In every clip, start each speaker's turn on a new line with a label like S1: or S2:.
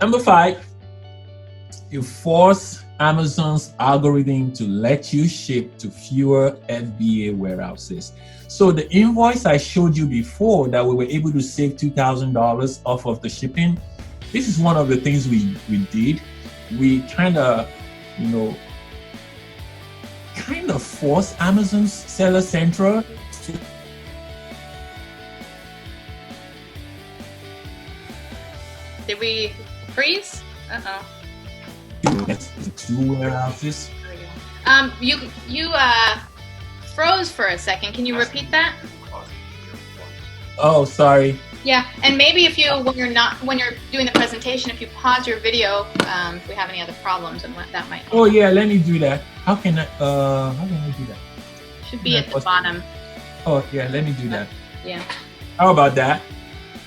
S1: Number 5, you force Amazon's algorithm to let you ship to fewer FBA warehouses. So the invoice I showed you before that we were able to save $2,000 off of the shipping, this is one of the things we did. We kind of force Amazon's Seller Central to
S2: Did we freeze? Uh-oh.
S1: two warehouses.
S2: You froze for a second. Can you repeat that?
S1: Oh, sorry.
S2: Yeah, and maybe if you, when you're doing the presentation, if you pause your video, if we have any other problems, and that might.
S1: Oh yeah, let me do that. How can I do that?
S2: Should be at the bottom.
S1: Oh yeah, let me do that.
S2: Yeah.
S1: How about that?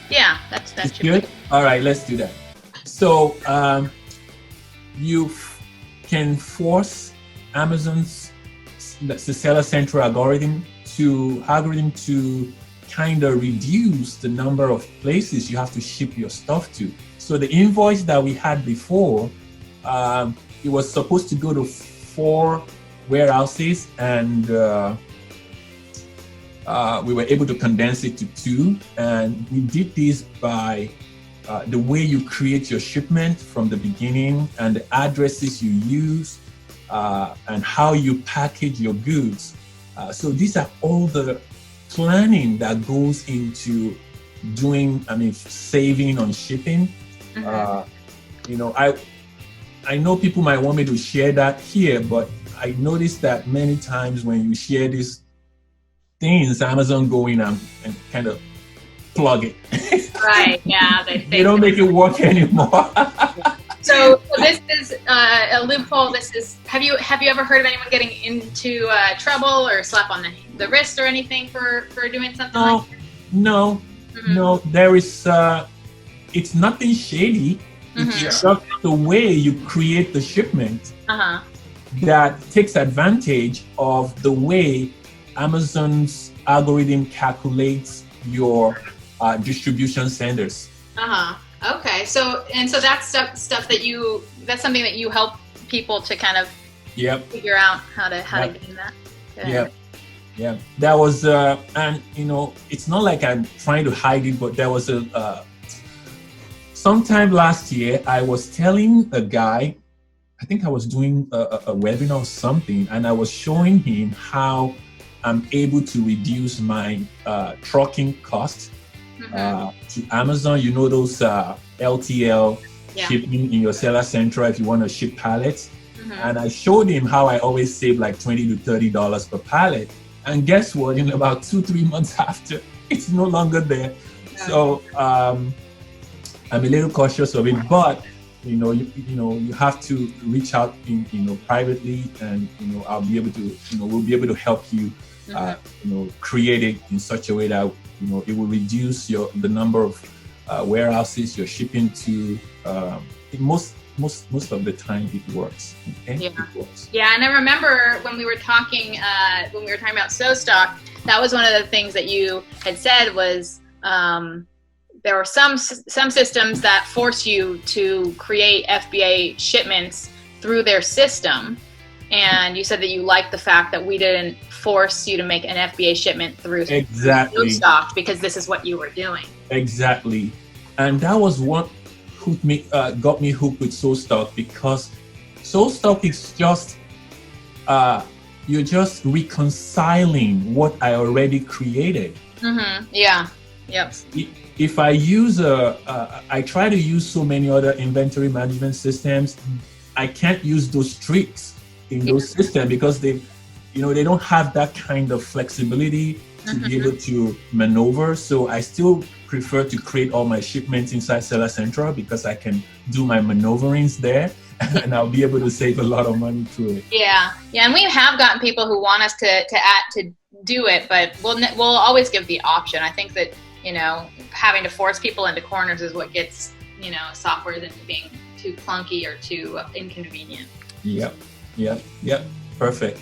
S2: Yeah, that should
S1: good.
S2: Be.
S1: All right, let's do that. So you can force Amazon's the Seller Central algorithm to kind of reduce the number of places you have to ship your stuff to. So the invoice that we had before, it was supposed to go to 4 warehouses, and we were able to condense it to 2. And we did this by the way you create your shipment from the beginning, and the addresses you use, and how you package your goods. So these are all the planning that goes into saving on shipping. Mm-hmm. I know people might want me to share that here, but I noticed that many times when you share these things, Amazon go in and kind of plug it.
S2: Right, yeah.
S1: They don't make it work anymore.
S2: So this is a loophole. This is, have you ever heard of anyone getting into trouble or slap on the wrist or anything for doing something like that?
S1: No, mm-hmm. No. There is. It's nothing shady. Mm-hmm. It's just the way you create the shipment that takes advantage of the way Amazon's algorithm calculates your distribution centers.
S2: Okay, so that's stuff that that's something that you help people to kind of figure out how to gain that.
S1: Yeah. That was and it's not like I'm trying to hide it, but there was sometime last year I was telling a guy, I think I was doing a webinar or something, and I was showing him how I'm able to reduce my trucking cost. To Amazon, those LTL shipping in your Seller Central if you want to ship pallets. And I showed him how I always save like $20 to $30 per pallet. And guess what? In about 2-3 months after, it's no longer there. So I'm a little cautious of it, but you have to reach out privately, and I'll be able to we'll be able to help you create it in such a way that it will reduce the number of warehouses you're shipping to. Most of the time it works. Okay?
S2: Yeah.
S1: It works.
S2: Yeah, and I remember when we were talking about SoStock, that was one of the things that you had said was there were some systems that force you to create FBA shipments through their system. And you said that you liked the fact that we didn't force you to make an FBA shipment through SoStock because this is what you were doing.
S1: Exactly. And that was what got me hooked with SoStock, because SoStock is just you're just reconciling what I already created.
S2: Mm-hmm. Yeah. Yep.
S1: If I use I try to use so many other inventory management systems, I can't use those tricks in those systems because they don't have that kind of flexibility to be able to maneuver. So I still prefer to create all my shipments inside Seller Central because I can do my maneuverings there, and I'll be able to save a lot of money through it.
S2: Yeah, and we have gotten people who want us to do it, but we'll always give the option. I think that having to force people into corners is what gets software into being too clunky or too inconvenient.
S1: Yep. Perfect.